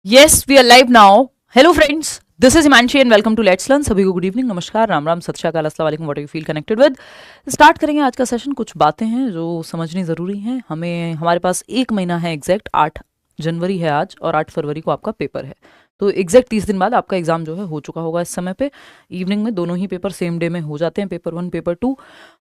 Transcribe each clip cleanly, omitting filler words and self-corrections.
Yes, we are live now. Hello friends, this is Himanshi and welcome to Let's Learn. सभी को good evening, नमस्कार, राम राम, सत श्री अकाल, अस्सलाम वालेकुम, what you feel connected with. Start करेंगे आज का सेशन। कुछ बातें हैं जो समझनी ज़रूरी हैं हमें। हमारे पास एक महीना है, एग्जैक्ट 8 जनवरी है आज और 8 फरवरी को आपका पेपर है। तो एग्जैक्ट 30 दिन बाद आपका एग्जाम जो है हो चुका होगा। इस समय पे इवनिंग में दोनों ही पेपर सेम डे में हो जाते हैं, पेपर 1 पेपर 2,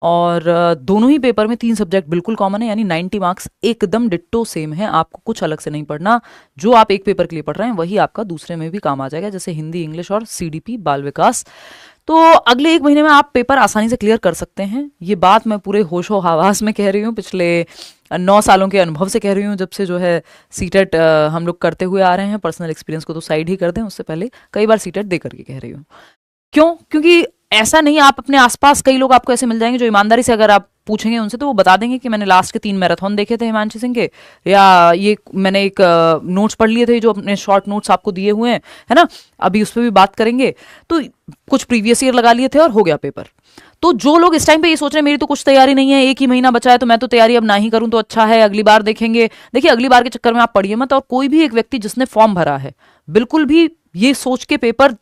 और दोनों ही पेपर में 3 सब्जेक्ट बिल्कुल कॉमन है, यानी 90 मार्क्स एकदम डिट्टो सेम है। आपको कुछ अलग से नहीं पढ़ना। जो आप एक पेपर के लिए पढ़ रहे हैं वही आपका दूसरे में भी काम आ जाएगा, जैसे हिंदी, इंग्लिश और सीडीपी बाल विकास। तो अगले एक महीने में आप पेपर आसानी से क्लियर कर सकते हैं। ये बात मैं पूरे होशो हवास में कह रही हूँ, पिछले 9 सालों के अनुभव से कह रही हूँ, जब से जो है सीटेट हम लोग करते हुए आ रहे हैं। पर्सनल एक्सपीरियंस को तो साइड ही कर दें, उससे पहले कई बार सीटेट दे करके कह रही हूँ। क्यों? क्योंकि ऐसा नहीं, आप अपने आसपास कई लोग आपको ऐसे मिल जाएंगे जो ईमानदारी से अगर आप पूछेंगे उनसे तो वो बता देंगे कि मैंने लास्ट के 3 मैराथन देखे थे हिमांशु सिंह के, या ये मैंने एक नोट्स पढ़ लिए थे जो अपने शॉर्ट नोट्स आपको दिए हुए हैं, है ना। अभी उस पर भी बात करेंगे। तो कुछ प्रीवियस ईयर लगा लिए थे और हो गया पेपर। तो जो लोग इस टाइम पे ये सोच रहे हैं मेरी तो कुछ तैयारी नहीं है, एक ही महीना बचा है तो मैं तो तैयारी अब ना ही करूं तो अच्छा है, अगली बार देखेंगे। देखिए, अगली बार के चक्कर में आप पढ़िए मत। और कोई भी एक व्यक्ति जिसने फॉर्म भरा है बिल्कुल भी ये सोच के पेपर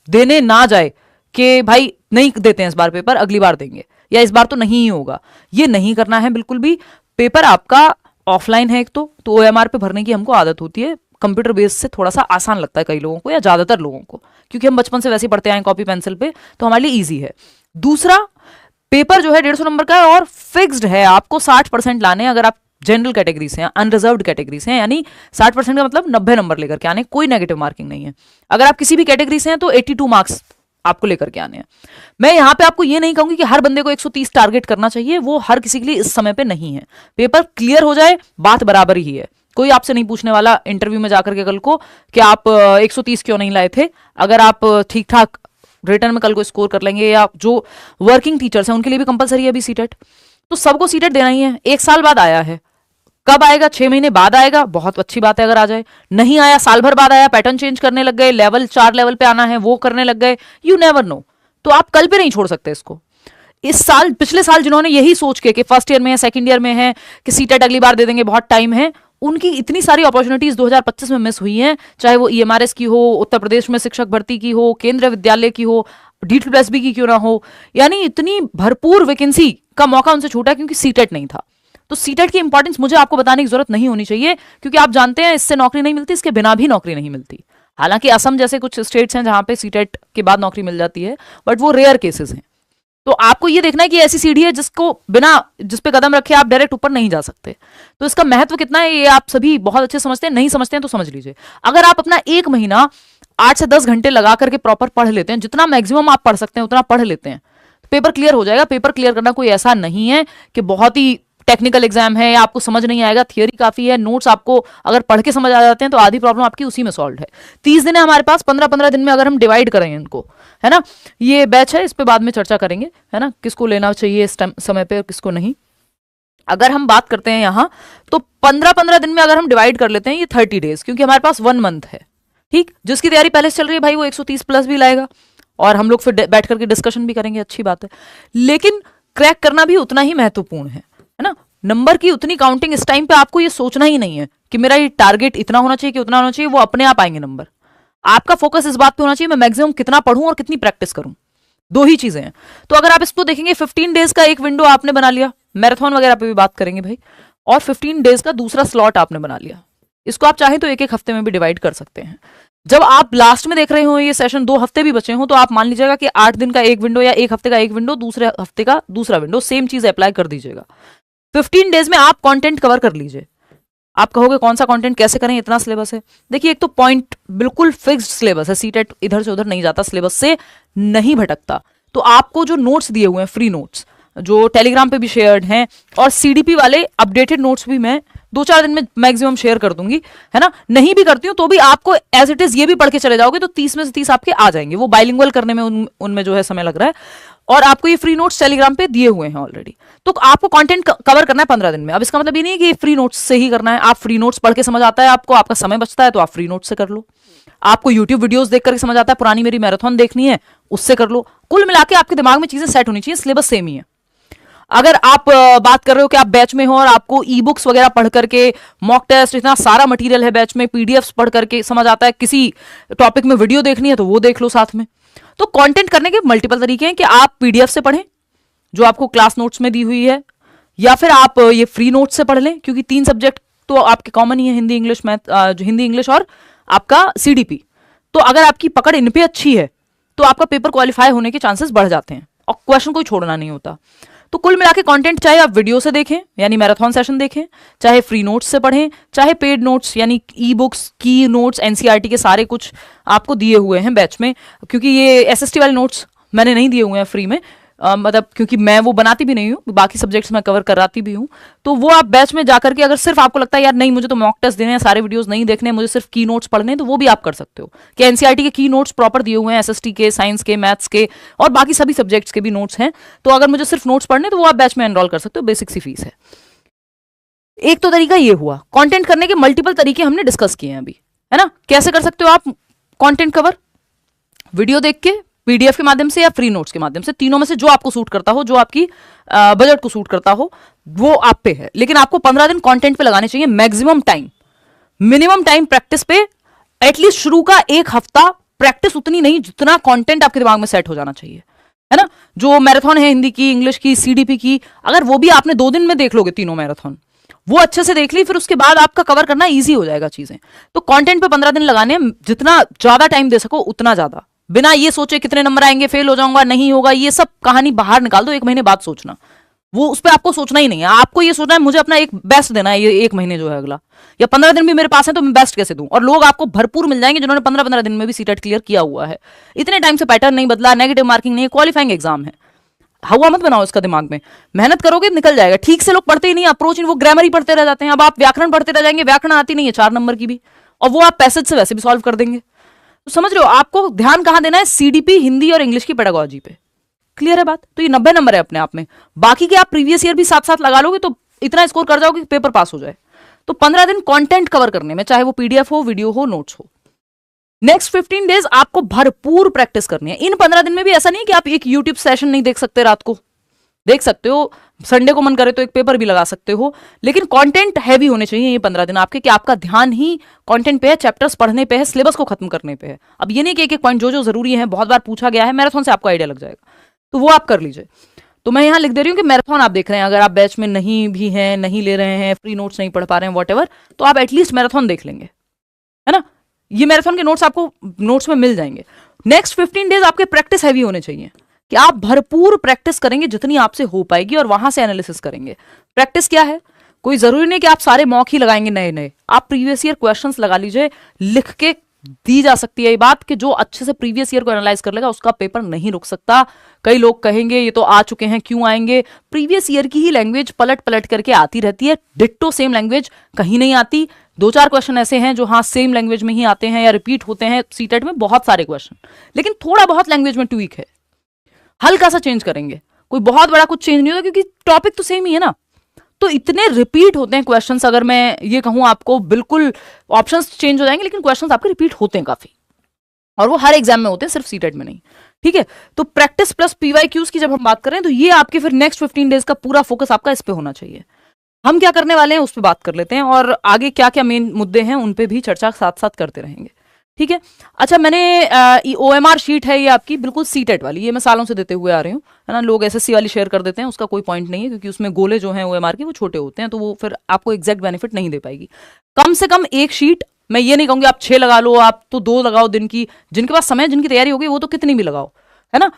देने ना जाए कि भाई नहीं देते हैं इस बार पेपर, अगली बार देंगे, या इस बार तो नहीं ही होगा। ये नहीं करना है बिल्कुल भी। पेपर आपका ऑफलाइन है एक तो OMR पे भरने की हमको आदत होती है। कंप्यूटर बेस से थोड़ा सा आसान लगता है कई लोगों को, या ज्यादातर लोगों को, क्योंकि हम बचपन से वैसे ही पढ़ते आए कॉपी पेंसिल पे, तो हमारे लिए ईजी है। दूसरा, पेपर जो है 150 नंबर का है और फिक्स्ड है। आपको 60% लाने हैं अगर आप जनरल कैटेगरी से हैं, अनरिजर्व्ड कैटेगरी से हैं, यानी 60% का मतलब 90 नंबर लेकर के आने, कोई नेगेटिव मार्किंग नहीं है। अगर आप किसी भी कैटेगरी से हैं तो 82 मार्क्स आपको लेकर के आने हैं। मैं यहां पे आपको ये नहीं कहूंगी कि हर बंदे को 130 टारगेट करना चाहिए, वो हर किसी के लिए इस समय पे नहीं है। पेपर क्लियर हो जाए, बात बराबर ही है। कोई आपसे नहीं पूछने वाला इंटरव्यू में जाकर के कल को कि आप 130 क्यों नहीं लाए थे। अगर आप ठीक ठाक रिटर्न में कल को स्कोर कर लेंगे, या जो वर्किंग टीचर्स हैं उनके लिए भी कंपलसरी है अभी सीटेट, तो सबको सीटेट देना ही है। 1 साल बाद आया है, कब आएगा? 6 महीने बाद आएगा, बहुत अच्छी बात है अगर आ जाए। नहीं आया, साल भर बाद आया, पैटर्न चेंज करने लग गए, लेवल 4 लेवल पे आना है वो करने लग गए, यू नेवर नो। तो आप कल पे नहीं छोड़ सकते इसको। इस साल, पिछले साल जिन्होंने यही सोच के कि फर्स्ट ईयर में है, सेकंड ईयर में है, कि सीटेट अगली बार दे देंगे, बहुत टाइम है, उनकी इतनी सारी अपॉर्चुनिटीज 2025 में मिस हुई हैं। चाहे वो EMRS की हो, उत्तर प्रदेश में शिक्षक भर्ती की हो, केंद्रीय विद्यालय की हो, D2SB की क्यों ना हो, यानी इतनी भरपूर वैकेंसी का मौका उनसे छूटा क्योंकि सीटेट नहीं था। तो सीटेट की इंपॉर्टेंस मुझे आपको बताने की जरूरत नहीं होनी चाहिए, क्योंकि आप जानते हैं इससे नौकरी नहीं मिलती, इसके बिना भी नौकरी नहीं मिलती। हालांकि असम जैसे कुछ स्टेट्स हैं जहां पे सीटेट के बाद नौकरी मिल जाती है, बट वो रेयर केसेस हैं। तो आपको ये देखना है कि ऐसी सीढ़ी है जिसको बिना, जिस पे कदम रखे आप डायरेक्ट ऊपर नहीं जा सकते। तो इसका महत्व कितना है ये आप सभी बहुत अच्छे समझते हैं, नहीं समझते हैं तो समझ लीजिए। अगर आप अपना एक महीना 8 से 10 घंटे लगा करके प्रॉपर पढ़ लेते हैं, जितना मैक्सिमम आप पढ़ सकते हैं उतना पढ़ लेते हैं, तो पेपर क्लियर हो जाएगा। पेपर क्लियर करना कोई ऐसा नहीं है कि बहुत ही टेक्निकल एग्जाम है या आपको समझ नहीं आएगा, थियोरी काफी है। नोट्स आपको अगर पढ़ के समझ आ जाते हैं तो आधी प्रॉब्लम आपकी उसी में सॉल्व है। 30 दिन है हमारे पास, 15-15 दिन में अगर हम डिवाइड करें इनको, है ना। ये बैच है, इस पे बाद में चर्चा करेंगे, है ना, किसको लेना चाहिए इस समय पे और किसको नहीं। अगर हम बात करते हैं यहाँ, तो 15-15 दिन में अगर हम डिवाइड कर लेते हैं, ये 30 डेज, क्योंकि हमारे पास 1 मंथ है। ठीक, जिसकी तैयारी पहले से चल रही है भाई वो 130 प्लस भी लाएगा, और हम लोग फिर बैठ करके डिस्कशन भी करेंगे, अच्छी बात है। लेकिन क्रैक करना भी उतना ही महत्वपूर्ण है ना। नंबर की उतनी काउंटिंग इस टाइम पे आपको ये सोचना ही नहीं है कि मेरा ये टारगेट इतना होना चाहिए कि उतना होना चाहिए, वो अपने आप आएंगे नंबर। आपका फोकस इस बात पे होना चाहिए मैं मैक्सिमम कितना पढ़ूं और कितनी प्रैक्टिस करूं, 2 ही चीजें हैं। तो अगर आप इसको देखेंगे, 15 डेज का एक विंडो आपने बना लिया, मैराथन वगैरह पे भी बात करेंगे भाई, और 15 डेज का दूसरा स्लॉट आपने बना लिया। इसको आप चाहें तो एक हफ्ते में भी डिवाइड कर सकते हैं। जब आप लास्ट में देख रहे हो ये सेशन, 2 हफ्ते भी बचे हो, तो आप मान लीजिएगा कि 8 दिन का एक विंडो या एक हफ्ते का एक विंडो, दूसरे हफ्ते का दूसरा विंडो, सेम चीज अप्लाई कर दीजिएगा। 15 डेज में आप कंटेंट कवर कर लीजिए। आप कहोगे कौन सा कंटेंट कैसे करें, इतना सिलेबस है। देखिए, एक तो पॉइंट बिल्कुल फिक्स्ड सिलेबस है, सीटेट इधर से उधर नहीं जाता, सिलेबस से नहीं भटकता। तो आपको जो नोट्स दिए हुए हैं, फ्री नोट्स जो टेलीग्राम पे भी शेयर्ड हैं, और CDP वाले अपडेटेड नोट्स भी मैं 2-4 दिन में मैक्सिमम शेयर कर दूंगी, है ना। नहीं भी करती हूँ तो भी आपको एज इट इज ये भी पढ़ के चले जाओगे तो 30 में से 30 आपके आ जाएंगे। वो बाइलिंगुअल करने में उनमें जो है समय लग रहा है, और आपको ये फ्री नोट्स टेलीग्राम पे दिए हुए हैं ऑलरेडी। तो आपको कंटेंट कवर करना है 15 दिन में। अब इसका मतलब ये नहीं है कि फ्री नोट्स से ही करना है। आप फ्री नोट्स पढ़ के समझ आता है आपको, आपका समय बचता है तो आप फ्री नोट्स से कर लो। आपको यूट्यूब वीडियोस देख करके समझ आता है, पुरानी मेरी मैराथन देखनी है, उससे कर लो। कुल मिला के आपके दिमाग में चीजें सेट होनी चाहिए, सिलेबस सेम ही है। अगर आप बात कर रहे हो कि आप बैच में हो और आपको ई बुक्स वगैरह पढ़ करके, मॉक टेस्ट, इतना सारा मटेरियल है बैच में, पीडीएफ्स पढ़ करके समझ आता है, किसी टॉपिक में वीडियो देखनी है तो वो देख लो साथ में। तो कंटेंट करने के मल्टीपल तरीके हैं कि आप पीडीएफ से पढ़ें जो आपको क्लास नोट्स में दी हुई है, या फिर आप ये फ्री नोट्स से पढ़ लें, क्योंकि 3 सब्जेक्ट तो आपके कॉमन ही है, Hindi English math, Hindi English और आपका सीडीपी। तो अगर आपकी पकड़ इन पे अच्छी है तो आपका पेपर क्वालिफाई होने के चांसेस बढ़ जाते हैं और क्वेश्चन कोई छोड़ना नहीं होता। तो कुल मिला के कंटेंट चाहे आप वीडियो से देखें यानी मैराथन सेशन देखें, चाहे फ्री नोट्स से पढ़ें, चाहे पेड नोट्स यानी ई बुक्स, की नोट्स, एनसीईआरटी के सारे कुछ आपको दिए हुए हैं बैच में, क्योंकि ये एसएसटी वाले नोट्स मैंने नहीं दिए हुए हैं फ्री में, मतलब क्योंकि मैं वो बनाती भी नहीं हूँ, बाकी सब्जेक्ट्स मैं कवर कराती भी हूँ। तो वो आप बैच में जाकर के अगर सिर्फ आपको लगता है यार नहीं मुझे तो मॉक टेस्ट देने हैं, सारे वीडियोस नहीं देखने, मुझे सिर्फ की नोट्स पढ़ने हैं, तो वो भी आप कर सकते हो कि एनसीईआरटी के की नोट्स प्रॉपर दिए हुए हैं, एसएसटी के, साइंस के, मैथ्स के और बाकी सभी सब्जेक्ट्स के भी नोट्स हैं। तो अगर मुझे सिर्फ नोट्स पढ़ने तो वो आप बैच में एनरोल कर सकते हो, बेसिक सी फीस है। एक तो तरीका ये हुआ, कंटेंट करने के मल्टीपल तरीके हमने डिस्कस किए हैं अभी, है ना। कैसे कर सकते हो आप कंटेंट कवर? वीडियो देख के, पीडीएफ के माध्यम से या फ्री नोट्स के माध्यम से, तीनों में से जो आपको सूट करता हो, जो आपकी बजट को सूट करता हो, वो आप पे है। लेकिन आपको 15 दिन कंटेंट पे लगाने चाहिए maximum time, minimum time practice पे, एटलीस्ट शुरू का 1 हफ्ता प्रैक्टिस उतनी नहीं जितना कंटेंट आपके दिमाग में सेट हो जाना चाहिए, है ना। जो मैराथन है हिंदी की, इंग्लिश की, सीडीपी की, अगर वो भी आपने 2 दिन में देख लोगे तीनों मैराथन, वो अच्छे से देख ली, फिर उसके बाद आपका कवर करना इजी हो जाएगा चीजें। तो कंटेंट पे 15 दिन लगाने, जितना ज्यादा टाइम दे सको उतना ज्यादा, बिना ये सोचे कितने नंबर आएंगे, फेल हो जाऊंगा, नहीं होगा, ये सब कहानी बाहर निकाल दो। 1 महीने बाद सोचना, वो उस पर आपको सोचना ही नहीं है। आपको ये सोचना है मुझे अपना एक बेस्ट देना है, ये 1 महीने जो है अगला, या 15 दिन भी मेरे पास है तो मैं बेस्ट कैसे दूं। और लोग आपको भरपूर मिल जाएंगे जिन्होंने 15-15 दिन में भी सीटेट क्लियर किया हुआ है। इतने टाइम से पैटर्न नहीं बदला, नेगेटिव मार्किंग नहीं है, क्वालिफाइंग एग्जाम है। हवा मत बनाओ इसका दिमाग में, मेहनत करोगे निकल जाएगा। ठीक से लोग पढ़ते ही नहीं, अप्रोच वो ग्रामर ही पढ़ते रह जाते हैं। अब आप व्याकरण पढ़ते रह जाएंगे, व्याकरण आती नहीं है 4 नंबर की भी, और वो आप पैसेज से वैसे भी सॉल्व कर देंगे। तो समझ रहे हो, आपको ध्यान कहां देना है? सीडीपी, हिंदी और इंग्लिश की पेडागोजी पे। क्लियर है बात? तो ये 90 नंबर है अपने आप में। बाकी के आप प्रीवियस ईयर भी साथ साथ लगा लोगे तो इतना स्कोर कर जाओगे कि पेपर पास हो जाए। तो 15 दिन कंटेंट कवर करने में, चाहे वो पीडीएफ हो, वीडियो हो, नोट्स हो। नेक्स्ट 15 डेज आपको भरपूर प्रैक्टिस करनी है। इन 15 दिन में भी ऐसा नहीं कि आप एक यूट्यूब सेशन नहीं देख सकते, रात को देख सकते हो, संडे को मन करे तो एक पेपर भी लगा सकते हो, लेकिन कंटेंट हैवी होने चाहिए ये 15 दिन आपके, कि आपका ध्यान ही कंटेंट पे है, चैप्टर्स पढ़ने पे है, सिलेबस को खत्म करने पे है। अब ये नहीं कि एक पॉइंट जो जरूरी है, बहुत बार पूछा गया है, मैराथन से आपको आइडिया लग जाएगा, तो वो आप कर लीजिए। तो मैं यहाँ लिख दे रही हूँ कि मैराथन आप देख रहे हैं, अगर आप बैच में नहीं भी हैं, नहीं ले रहे हैं, फ्री नोट्स नहीं पढ़ पा रहे हैं, वॉट, तो आप एटलीस्ट मैराथन देख लेंगे, है ना। ये मैराथन के नोट्स आपको नोट्स में मिल जाएंगे। नेक्स्ट 15 डेज आपके प्रैक्टिस हैवी होने चाहिए, कि आप भरपूर प्रैक्टिस करेंगे जितनी आपसे हो पाएगी, और वहां से एनालिसिस करेंगे। प्रैक्टिस क्या है? कोई जरूरी नहीं कि आप सारे मॉक ही लगाएंगे नए नए, आप प्रीवियस ईयर क्वेश्चंस लगा लीजिए। लिख के दी जा सकती है ये बात कि जो अच्छे से प्रीवियस ईयर को एनालाइज कर लेगा उसका पेपर नहीं रुक सकता। कई लोग कहेंगे ये तो आ चुके हैं, क्यों आएंगे? प्रीवियस ईयर की ही लैंग्वेज पलट पलट करके आती रहती है, डिट्टो सेम लैंग्वेज कहीं नहीं आती। 2-4 क्वेश्चन ऐसे हैं जो हाँ सेम लैंग्वेज में ही आते हैं या रिपीट होते हैं सीटेट में, बहुत सारे क्वेश्चन, लेकिन थोड़ा बहुत लैंग्वेज में ट्वीक है, हल्का सा चेंज करेंगे, कोई बहुत बड़ा कुछ चेंज नहीं होता क्योंकि टॉपिक तो सेम ही है ना। तो इतने रिपीट होते हैं क्वेश्चंस, अगर मैं ये कहूं आपको, बिल्कुल ऑप्शंस चेंज हो जाएंगे लेकिन क्वेश्चंस आपके रिपीट होते हैं काफी, और वो हर एग्जाम में होते हैं, सिर्फ सीटेट में नहीं। ठीक है, तो प्रैक्टिस प्लस पीवाईक्यूज की जब हम बात कर रहे हैं तो ये आपके फिर नेक्स्ट 15 डेज का पूरा फोकस आपका इस पे होना चाहिए। हम क्या करने वाले हैं उस पर बात कर लेते हैं, और आगे क्या क्या मेन मुद्दे हैं उन पे भी चर्चा साथ साथ करते रहेंगे। ठीक है, अच्छा, मैंने OMR शीट है ये आपकी, बिल्कुल सीटेट वाली, ये मैं सालों से देते हुए आ रही हूँ, है ना। लोग SSC वाली शेयर कर देते हैं, उसका कोई पॉइंट नहीं है, क्योंकि उसमें गोले जो हैं OMR के वो छोटे होते हैं, तो वो फिर आपको एग्जैक्ट बेनिफिट नहीं दे पाएगी। कम से कम एक शीट, मैं ये नहीं कहूँगी आप 6 लगा लो, आप तो 2 लगाओ दिन की, जिनके पास समय, जिनकी तैयारी होगी वो तो कितनी भी लगाओ, है ना।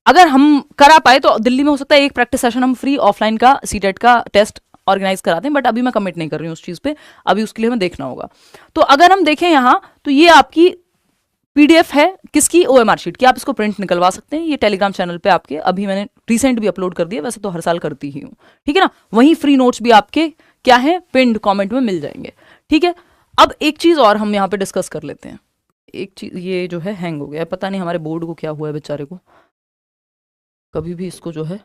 अगर हम करा पाए तो दिल्ली में हो सकता है एक प्रैक्टिस सेशन हम फ्री ऑफलाइन का सीटेट का टेस्ट ऑर्गेनाइज कराते हैं, बट अभी मैं कमिट नहीं कर रही हूँ उस चीज पे, अभी उसके लिए हमें देखना होगा। तो अगर हम देखें यहाँ, तो ये आपकी पीडीएफ है किसकी? OMR शीट की। आप इसको प्रिंट निकलवा सकते हैं, ये टेलीग्राम चैनल पे आपके अभी मैंने रिसेंट भी अपलोड कर दिया, वैसे तो हर साल करती ही हूँ, ठीक है ना। वहीं फ्री नोट्स भी आपके क्या है, पिंड कमेंट में मिल जाएंगे। ठीक है, अब एक चीज और हम यहाँ पे डिस्कस कर लेते हैं। एक चीज, ये जो है हैंग हो गया है, पता नहीं हमारे बोर्ड को क्या हुआ है बेचारे को, कभी भी इसको जो है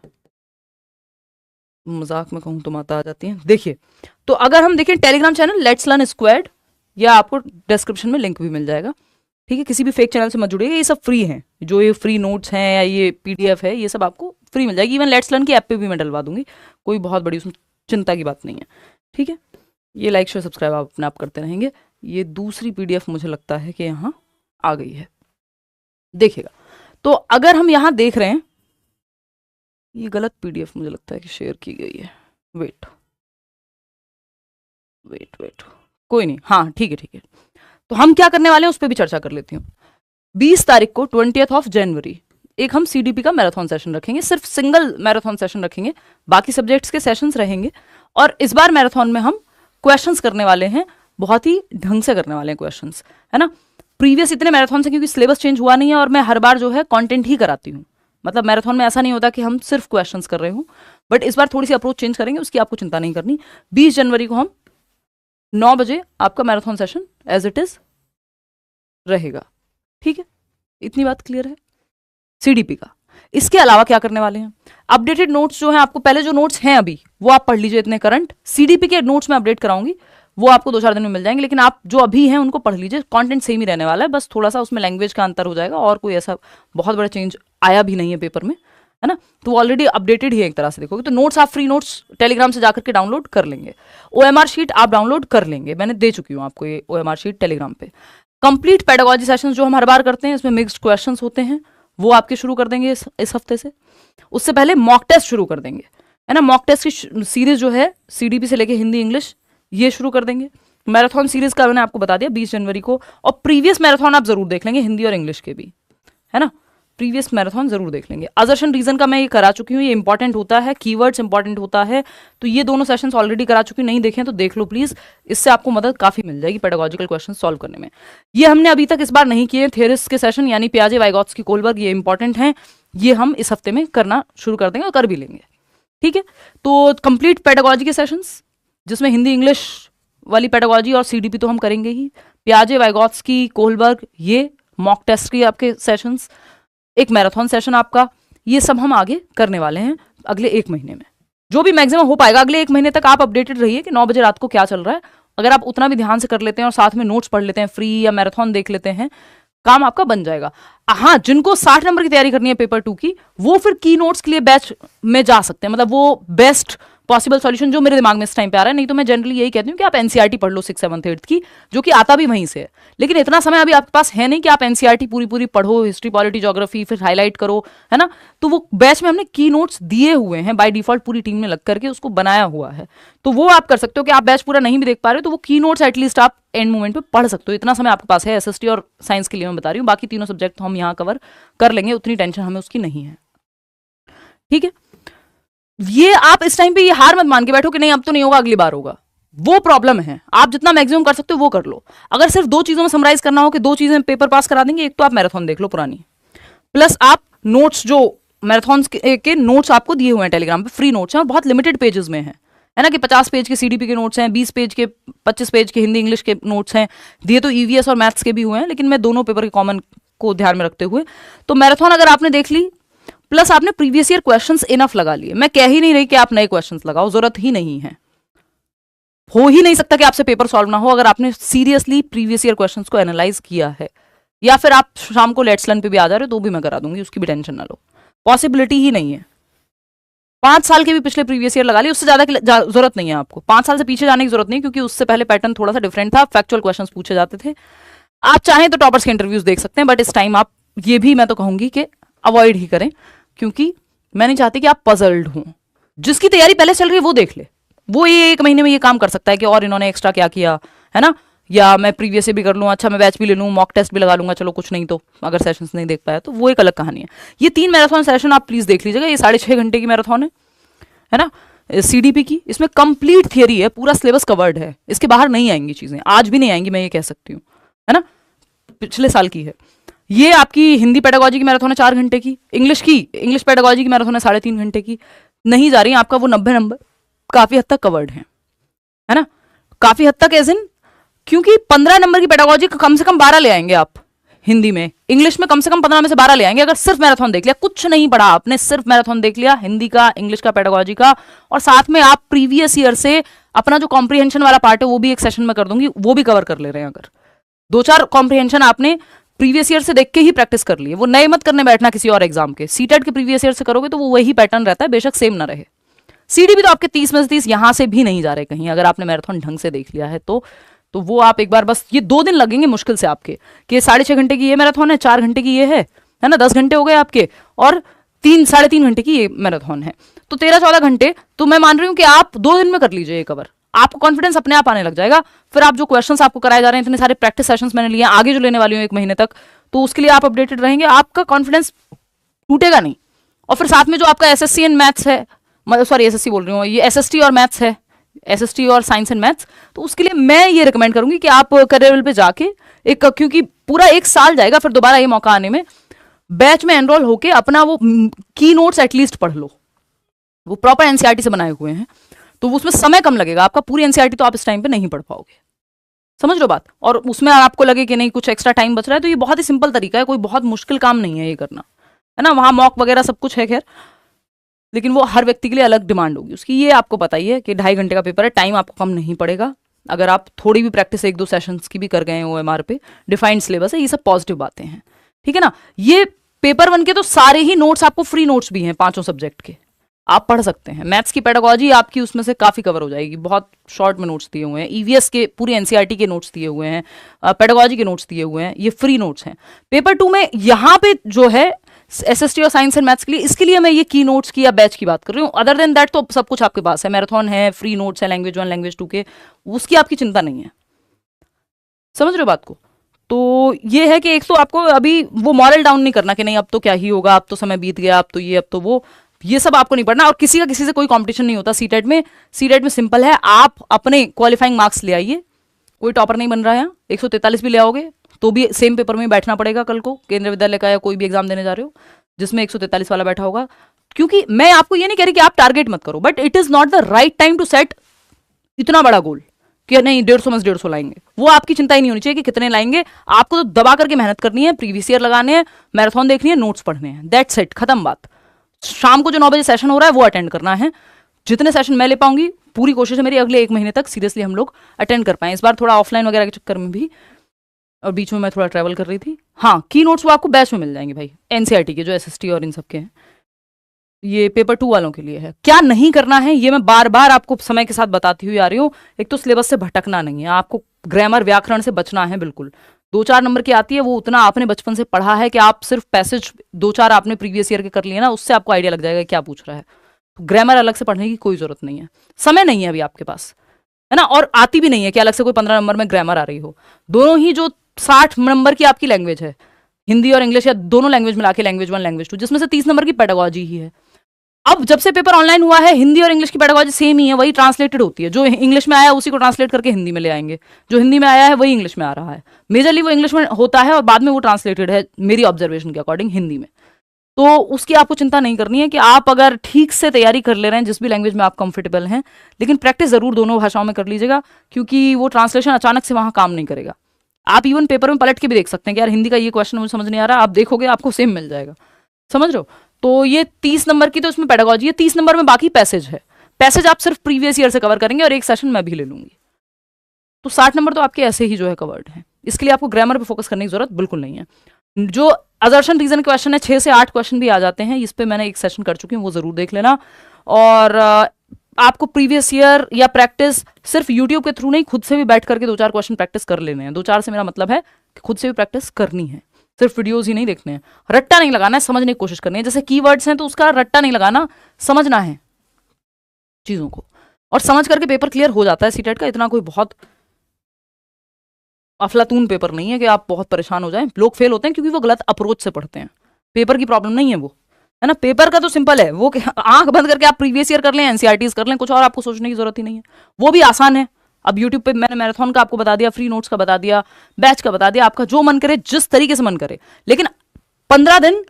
मजाक में कहूँ तो माता आ जाती है। देखिए, तो अगर हम देखें Telegram channel let's learn squad, या आपको डिस्क्रिप्शन में लिंक भी मिल जाएगा। ठीक है, किसी भी फेक चैनल से मत जुड़िएगा, ये सब फ्री हैं, जो ये फ्री नोट्स हैं या ये पीडीएफ है, ये सब आपको फ्री मिल जाएगी। इवन लेट्स लर्न की ऐप पे भी मैं डलवा दूंगी, कोई बहुत बड़ी उसमें चिंता की बात नहीं है, ठीक है। ये लाइक शेयर सब्सक्राइब आप अपने आप करते रहेंगे। ये दूसरी PDF मुझे लगता है कि यहाँ आ गई है, देखिएगा। तो अगर हम यहाँ देख रहे हैं, ये गलत PDF मुझे लगता है कि शेयर की गई है, वेट वेट वेट, कोई नहीं, हाँ ठीक है ठीक है। तो हम क्या करने वाले हैं उस पर भी चर्चा कर लेती हूँ। 20 तारीख को 20 जनवरी एक हम CDP का मैराथन सेशन रखेंगे, सिर्फ सिंगल मैराथन सेशन रखेंगे, बाकी सब्जेक्ट्स के सेशंस रहेंगे। और इस बार मैराथन में हम क्वेश्चंस करने वाले हैं, बहुत ही ढंग से करने वाले हैं क्वेश्चंस, है ना। प्रीवियस इतने मैराथन से क्योंकि सिलेबस चेंज हुआ नहीं है और मैं हर बार जो है कंटेंट ही कराती हूँ, मतलब मैराथन में ऐसा नहीं होता कि हम सिर्फ क्वेश्चंस कर रहे हूँ, बट इस बार थोड़ी सी अप्रोच चेंज करेंगे, उसकी आपको चिंता नहीं करनी। 20 जनवरी को हम 9 बजे आपका marathon session as it is रहेगा, ठीक है। इतनी बात क्लियर है CDP का। इसके अलावा क्या करने वाले हैं, अपडेटेड नोट्स जो हैं आपको, पहले जो नोट्स हैं अभी वो आप पढ़ लीजिए इतने करंट, CDP के नोट्स में अपडेट कराऊंगी, वो आपको 2-4 दिन में मिल जाएंगे, लेकिन आप जो अभी हैं उनको पढ़ लीजिए। कंटेंट सेम ही रहने वाला है, बस थोड़ा सा उसमें लैंग्वेज का अंतर हो जाएगा, और कोई ऐसा बहुत बड़ा चेंज आया भी नहीं है पेपर में, है ना। तो ऑलरेडी अपडेटेड ही है एक तरह से देखोगे तो। नोट्स आप फ्री नोट्स टेलीग्राम से जाकर के डाउनलोड कर लेंगे, OMR शीट आप डाउनलोड कर लेंगे, मैंने दे चुकी हूँ आपको ये OMR शीट टेलीग्राम पे। कंप्लीट पेडागोजी सेशंस जो हम हर बार करते हैं, इसमें मिक्स्ड क्वेश्चंस होते हैं, वो आपके शुरू कर देंगे इस हफ्ते से। उससे पहले मॉक टेस्ट शुरू कर देंगे, है ना। मॉक टेस्ट की सीरीज जो है CDP से लेके हिंदी इंग्लिश ये शुरू कर देंगे। मैराथन सीरीज का मैंने आपको बता दिया 20 जनवरी को, और प्रीवियस मैराथन आप जरूर देख लेंगे, हिंदी और इंग्लिश के भी, है ना। प्रीवियस मैराथन जरूर देख लेंगे। असर्शन रीजन का मैं ये करा चुकी हूँ, ये इंपॉर्टेंट होता है, कीवर्ड्स इंपॉर्टेंट होता है, तो ये दोनों सेशंस ऑलरेडी करा चुकी हूँ, नहीं देखें तो देख लो प्लीज, इससे आपको मदद काफी मिल जाएगी पेडागोजिकल क्वेश्चन सॉल्व करने में। ये हमने अभी तक इस बार नहीं किए थेरिस के सेशन, यानी पियाजे, वाइगॉत्स्की, कोलबर्ग, ये इंपॉर्टेंट हैं, ये हम इस हफ्ते में करना शुरू कर देंगे और कर भी लेंगे, ठीक है। तो कंप्लीट पेडागोजी के सेशंस जिसमें हिंदी इंग्लिश वाली पेडागोजी और CDP तो हम करेंगे ही, पियाजे, वाइगॉत्स्की, कोलबर्ग, ये मॉक टेस्ट की आपके सेशंस, एक मैराथन सेशन आपका, ये सब हम आगे करने वाले हैं अगले 1 महीने में, जो भी मैक्सिमम हो पाएगा। अगले 1 महीने तक आप अपडेटेड रहिए कि 9 बजे रात को क्या चल रहा है। अगर आप उतना भी ध्यान से कर लेते हैं और साथ में नोट्स पढ़ लेते हैं फ्री, या मैराथन देख लेते हैं, काम आपका बन जाएगा। हाँ, जिनको 60 नंबर की तैयारी करनी है पेपर 2 की, वो फिर की नोट्स के लिए बैच में जा सकते हैं, मतलब वो बेस्ट पॉसिबल सॉल्यूशन जो मेरे दिमाग में इस टाइम पे आ रहा है। नहीं तो मैं जनरली यही कहती हूँ कि आप NCERT पढ़ लो 6th 7th 8th की, जो कि आता भी वहीं से है, लेकिन इतना समय अभी आपके पास है नहीं कि आप NCERT पूरी पढ़ो, हिस्ट्री, पॉलिटी, ज्योग्राफी, फिर हाईलाइट करो, है ना। तो वो बैच में हमने की नोट्स दिए हुए हैं बाय डिफॉल्ट, पूरी टीम ने लग करके उसको बनाया हुआ है, तो वो आप कर सकते हो कि आप बैच पूरा नहीं भी देख पा रहे हो तो वो की नोट्स एटलीस्ट आप एंड मोमेंट पे पढ़ सकते हो। इतना समय आपके पास है, SST और साइंस के लिए मैं बता रही हूँ, बाकी तीनों सब्जेक्ट तो हम यहाँ कवर कर लेंगे, उतनी टेंशन हमें उसकी नहीं है, ठीक है। ये आप इस टाइम पे ये हार मत मान के बैठो कि नहीं अब तो नहीं होगा, अगली बार होगा, वो प्रॉब्लम है। आप जितना मैक्सिमम कर सकते हो वो कर लो। अगर सिर्फ 2 चीजों में समराइज करना हो कि 2 चीजें पेपर पास करा देंगे, एक तो आप मैराथन देख लो पुरानी, प्लस आप नोट्स जो मैराथन के नोट्स आपको दिए हुए हैं टेलीग्राम पे, फ्री नोट्स हैं और बहुत लिमिटेड पेजेस में है ना, कि 50 पेज के CDP के नोट्स हैं, 20 पेज के 25 पेज के हिंदी इंग्लिश के नोट्स हैं, दिए तो EVS और मैथ्स के भी हुए हैं, लेकिन मैं दोनों पेपर के कॉमन को ध्यान में रखते हुए, तो मैराथन अगर आपने देख ली, प्लस आपने प्रीवियस ईयर क्वेश्चंस इनफ लगा लिए। मैं कह ही नहीं रही कि आप नए क्वेश्चंस लगाओ, जरूरत ही नहीं है, हो ही नहीं सकता कि आपसे पेपर सॉल्व ना हो अगर आपने सीरियसली प्रीवियस ईयर क्वेश्चंस को एनालाइज किया है। या फिर आप शाम को लेट्स लर्न पे भी आ जा रहे हो तो भी मैं करा दूंगी, उसकी भी टेंशन ना लो, पॉसिबिलिटी ही नहीं है। 5 साल के भी पिछले प्रीवियस ईयर लगा लिए, उससे ज्यादा की जरूरत नहीं है आपको, 5 साल से पीछे जाने की जरूरत नहीं, क्योंकि उससे पहले पैटर्न थोड़ा सा डिफरेंट था, फैक्चुअल क्वेश्चंस पूछे जाते थे। आप चाहें तो टॉपर्स के इंटरव्यूज देख सकते हैं, बट इस टाइम आप ये भी मैं तो कहूंगी कि अवॉइड ही करें, क्योंकि मैं नहीं चाहती कि आप पजल्ड हों। जिसकी तैयारी पहले चल रही है वो देख ले, वो ये 1 महीने में ये काम कर सकता है कि और इन्होंने एक्स्ट्रा क्या किया, है ना, या मैं प्रीवियस से भी कर लूँ, अच्छा मैं बैच भी ले लूँ, मॉक टेस्ट भी लगा लूंगा, चलो कुछ नहीं तो अगर सेशंस नहीं देख पाया तो वो एक अलग कहानी है। ये 3 मैराथन सेशन आप प्लीज देख लीजिएगा, ये 6.5 घंटे की मैराथन है ना CDP की, इसमें कंप्लीट थियरी है, पूरा सिलेबस कवर्ड है, इसके बाहर नहीं आएंगी चीजें, आज भी नहीं आएंगी, मैं ये कह सकती हूँ, है ना, पिछले साल की है। ये आपकी हिंदी पेडागोजी की मैराथन है 4 घंटे की, इंग्लिश पेडागोजी की मैराथन है 3.5 घंटे की, नहीं जा रही है आपका वो 90 नंबर, काफी हद तक कवर्ड है ना, काफी हद तक एज इन, क्योंकि 15 नंबर की पेडागोजी कम से कम 12 ले आएंगे आप हिंदी में, इंग्लिश में कम से कम 15 में से 12 ले आएंगे अगर सिर्फ मैराथन देख लिया, कुछ नहीं पढ़ा आपने, सिर्फ मैराथन देख लिया हिंदी का, इंग्लिश का, पेडागोजी का, और साथ में आप प्रीवियस ईयर से अपना जो कॉम्प्रिहेंशन वाला पार्ट है वो भी एक सेशन में कर दूंगी, वो भी कवर कर ले रहे हैं। अगर 2-4 कॉम्प्रिहेंशन आपने प्रीवियस ईयर से देख के ही प्रैक्टिस कर लिए, वो नए मत करने बैठना किसी और एग्जाम के। सीटेट के प्रीवियस ईयर से करोगे तो वो वही पैटर्न रहता है, बेशक सेम ना रहे। सीडी भी तो आपके 30 में से 30 यहां से भी नहीं जा रहे कहीं, अगर आपने मैराथन ढंग से देख लिया है तो वो आप एक बार बस, ये 2 दिन लगेंगे मुश्किल से आपके, कि 6.5 घंटे की ये मैराथन है, 4 घंटे की ये है ना, 10 घंटे हो गए आपके, और 3-3.5 घंटे की ये मैराथन है, तो 13-14 घंटे। तो मैं मान रही हूँ कि आप 2 दिन में कर लीजिए ये कवर, आपको कॉन्फिडेंस अपने आप आने लग जाएगा। फिर आप जो क्वेश्चंस आपको कराए जा रहे हैं, इतने सारे प्रैक्टिस सेशंस मैंने लिए, आगे जो लेने वाली हूँ 1 महीने तक, तो उसके लिए आप अपडेटेड रहेंगे, आपका कॉन्फिडेंस टूटेगा नहीं। और फिर साथ में जो आपका एसएससी एंड मैथ्स है, सॉरी एसएससी बोल रही हूँ, ये एसएसटी और मैथ्स है, एसएसटी और साइंस एंड मैथ्स, तो उसके लिए मैं ये रिकमेंड करूंगी कि आप करियर लेवल पे जाके एक, क्योंकि पूरा 1 साल जाएगा फिर दोबारा ये मौका आने में, बैच में एनरोल होके अपना वो की नोट्स एटलीस्ट पढ़ लो, वो प्रॉपर एनसीईआरटी से बनाए हुए हैं, तो उसमें समय कम लगेगा आपका, पूरी एनसीईआरटी तो आप इस टाइम पे नहीं पढ़ पाओगे, समझ लो बात। और उसमें आपको लगे कि नहीं कुछ एक्स्ट्रा टाइम बच रहा है, तो ये बहुत ही सिंपल तरीका है, कोई बहुत मुश्किल काम नहीं है ये करना, है ना। वहां मॉक वगैरह सब कुछ है खैर, लेकिन वो हर व्यक्ति के लिए अलग डिमांड होगी उसकी, ये आपको पता ही है कि 2.5 घंटे का पेपर है, टाइम आपको कम नहीं पड़ेगा अगर आप थोड़ी भी प्रैक्टिस 1-2 सेशंस की भी कर गए हैं ओएमआर पे, डिफाइंड सिलेबस है, ये सब पॉजिटिव बातें हैं, ठीक है ना। ये पेपर 1 के तो सारे ही नोट्स आपको फ्री नोट्स भी हैं 5 सब्जेक्ट के, आप पढ़ सकते हैं। मैथ्स की पेडागोजी आपकी उसमें से काफी कवर हो जाएगी, बहुत शॉर्ट में नोट्स दिए हुए हैं, ईवीएस के पूरी एनसीईआरटी के नोट्स दिए हुए हैं, पेडागोजी के नोट्स दिए हुए हैं, ये फ्री नोट्स हैं। पेपर 2 में यहाँ पे जो है एसएसटी और साइंस एंड मैथ्स के लिए, इसके लिए मैं ये की नोट्स की या बैच की बात कर रही हूँ। अदर देन दैट तो सब कुछ आपके पास है, मैराथन है, फ्री नोट्स है, लैंग्वेज 1 लैंग्वेज 2 के, उसकी आपकी चिंता नहीं है, समझ रहे हो बात को। तो ये है कि एक तो आपको अभी वो मॉरल डाउन नहीं करना कि नहीं अब तो क्या ही होगा, अब तो समय बीत गया, अब तो ये अब तो वो, ये सब आपको नहीं पढ़ना। और किसी का किसी से कोई कंपटीशन नहीं होता सीटेट में। सीटेट में सिंपल है, आप अपने क्वालिफाइंग मार्क्स ले आइए, कोई टॉपर नहीं बन रहा है, 143 भी ले आओगे तो भी सेम पेपर में बैठना पड़ेगा कल को, केंद्रीय विद्यालय का या कोई भी एग्जाम देने जा रहे हो जिसमें 143 वाला बैठा होगा। क्योंकि मैं आपको ये नहीं कह रही कि आप टारगेट मत करो, but it is not the right time to set इतना बड़ा गोल कि नहीं 150 में 150 लाएंगे, वो आपकी चिंता ही नहीं होनी चाहिए कि कितने लाएंगे। आपको तो दबा करके मेहनत करनी है, प्रीवियस ईयर लगाने हैं, मैराथन देखनी है, नोट्स पढ़ने हैं, दैट्स इट, खत्म बात। शाम को जो 9 बजे सेशन हो रहा है वो अटेंड करना है, जितने सेशन मैं ले पाऊंगी पूरी कोशिश है मेरी अगले 1 महीने तक सीरियसली हम लोग अटेंड कर पाए। इस बार थोड़ा ऑफलाइन वगैरह के चक्कर में भी, और बीच में मैं थोड़ा ट्रैवल कर रही थी। हाँ, की नोट्स वो आपको बैच में मिल जाएंगे भाई, एनसीईआरटी के जो एसएसटी और इन सब के हैं, ये पेपर 2 वालों के लिए है। क्या नहीं करना है ये मैं बार बार आपको समय के साथ बताती हुई आ रही हूँ। एक तो सिलेबस से भटकना नहीं है, आपको ग्रामर व्याकरण से बचना है बिल्कुल। 2-4 नंबर की आती है, वो उतना आपने बचपन से पढ़ा है कि आप सिर्फ पैसेज 2-4 आपने प्रीवियस ईयर के कर लिए ना, उससे आपको आइडिया लग जाएगा क्या पूछ रहा है। तो ग्रामर अलग से पढ़ने की कोई जरूरत नहीं है, समय नहीं है अभी आपके पास, है ना। और आती भी नहीं है कि अलग से कोई 15 नंबर में ग्रामर आ रही हो। दोनों ही जो 60 नंबर की आपकी लैंग्वेज है, हिंदी और इंग्लिश या दोनों लैंग्वेज मिला के लैंग्वेज 1 लैंग्वेज 2, जिसमें से 30 नंबर की पेडागोजी ही है। अब जब से पेपर ऑनलाइन हुआ है, हिंदी और इंग्लिश की पेडागोजी सेम ही है, वही ट्रांसलेटेड होती है। जो इंग्लिश में आया उसी को ट्रांसलेट करके हिंदी में ले आएंगे, जो हिंदी में आया है वही इंग्लिश में आ रहा है। मेजरली वो इंग्लिश में होता है और बाद में वो ट्रांसलेटेड है मेरी ऑब्जर्वेशन के अकॉर्डिंग हिंदी में। तो उसकी आपको चिंता नहीं करनी है कि आप अगर ठीक से तैयारी कर ले रहे हैं जिस भी लैंग्वेज में आप कंफर्टेबल हैं, लेकिन प्रैक्टिस जरूर दोनों भाषाओं में कर लीजिएगा, क्योंकि वो ट्रांसलेशन अचानक से वहां काम नहीं करेगा। आप इवन पेपर में पलट के भी देख सकते हैं कि यार हिंदी का ये क्वेश्चन मुझे समझ नहीं आ रहा, आप देखोगे आपको सेम मिल जाएगा, समझ रहे हो। तो ये 30 नंबर की तो इसमें पेडागोजी है, 30 नंबर में बाकी पैसेज है। पैसेज आप सिर्फ प्रीवियस ईयर से कवर करेंगे और एक सेशन मैं भी ले लूंगी, तो 60 नंबर तो आपके ऐसे ही जो है कवर्ड है। इसके लिए आपको ग्रामर पे फोकस करने की जरूरत बिल्कुल नहीं है। जो असर्शन रीजन क्वेश्चन है 6 से 8 क्वेश्चन भी आ जाते हैं, इस पे मैंने एक सेशन कर चुकी हूँ, वो जरूर देख लेना। और आपको प्रीवियस ईयर या प्रैक्टिस सिर्फ यूट्यूब के थ्रू नहीं, खुद से भी बैठ करके 2-4 क्वेश्चन प्रैक्टिस कर लेने हैं। 2-4 से मेरा मतलब है कि खुद से भी प्रैक्टिस करनी है, सिर्फ वीडियोज ही नहीं देखने हैं। रट्टा नहीं लगाना है, समझने की कोशिश करनी है। जैसे कीवर्ड्स हैं तो उसका रट्टा नहीं लगाना, समझना है चीजों को, और समझ करके पेपर क्लियर हो जाता है सीटेट का। इतना कोई बहुत अफलातून पेपर नहीं है कि आप बहुत परेशान हो जाएं। लोग फेल होते हैं क्योंकि वो गलत अप्रोच से पढ़ते हैं, पेपर की प्रॉब्लम नहीं है वो, है ना। पेपर का तो सिंपल है, वो आंख बंद करके आप प्रीवियस ईयर कर लें, एनसीईआरटीज कर लें, कुछ और आपको सोचने की जरूरत ही नहीं है, वो भी आसान है। अब यूट्यूब पे मैंने मैराथन का आपको बता दिया, फ्री नोट्स का बता दिया, बैच का बता दिया, आपका जो मन करे जिस तरीके से मन करे। लेकिन 15 दिन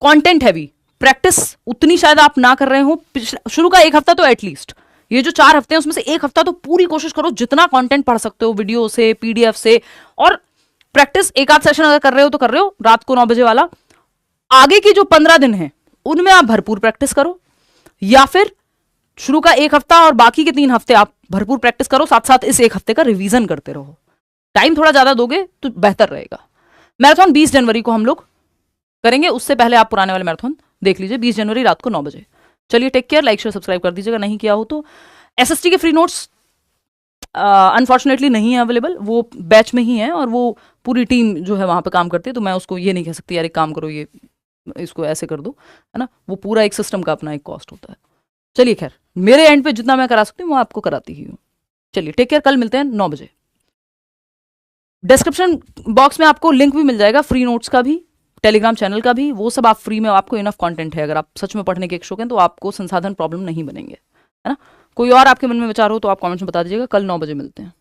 कंटेंट हैवी प्रैक्टिस उतनी शायद आप ना कर रहे हो। शुरू का 1 हफ्ता तो एटलीस्ट, ये जो 4 हफ्ते हैं उसमें से 1 हफ्ता तो पूरी कोशिश करो जितना कंटेंट पढ़ सकते हो, वीडियो से, पीडीएफ से। और प्रैक्टिस 1 आध सेशन अगर कर रहे हो तो कर रहे हो, रात को 9 बजे वाला। आगे की जो 15 दिन है उनमें आप भरपूर प्रैक्टिस करो, या फिर शुरू का 1 हफ्ता और बाकी के 3 हफ्ते आप भरपूर प्रैक्टिस करो, साथ साथ इस 1 हफ्ते का रिवीजन करते रहो। टाइम थोड़ा ज्यादा दोगे तो बेहतर रहेगा। मैराथन 20 जनवरी को हम लोग करेंगे, उससे पहले आप पुराने वाले मैराथन देख लीजिए, 20 जनवरी रात को 9 बजे। चलिए take care, like share subscribe कर दीजिएगा नहीं किया हो तो। एसएसटी के फ्री नोट्स अनफॉर्चुनेटली नहीं है अवेलेबल, वो बैच में ही है और वो पूरी टीम जो है वहां पे काम करती है, तो मैं उसको ये नहीं कह सकती यार एक काम करो ये इसको ऐसे कर दो, है ना, वो पूरा एक सिस्टम का अपना एक कॉस्ट होता है। चलिए खैर, मेरे एंड पे जितना मैं करा सकती हूँ वो आपको कराती ही हूँ। चलिए टेक केयर, कल मिलते हैं 9 बजे। डिस्क्रिप्शन बॉक्स में आपको लिंक भी मिल जाएगा फ्री नोट्स का भी, टेलीग्राम चैनल का भी, वो सब आप फ्री में, आपको इनफ कंटेंट है, अगर आप सच में पढ़ने के इच्छुक हैं तो आपको संसाधन प्रॉब्लम नहीं बनेंगे, है ना। कोई और आपके मन में विचार हो तो आप कमेंट्स में बता दीजिएगा। कल 9 बजे मिलते हैं।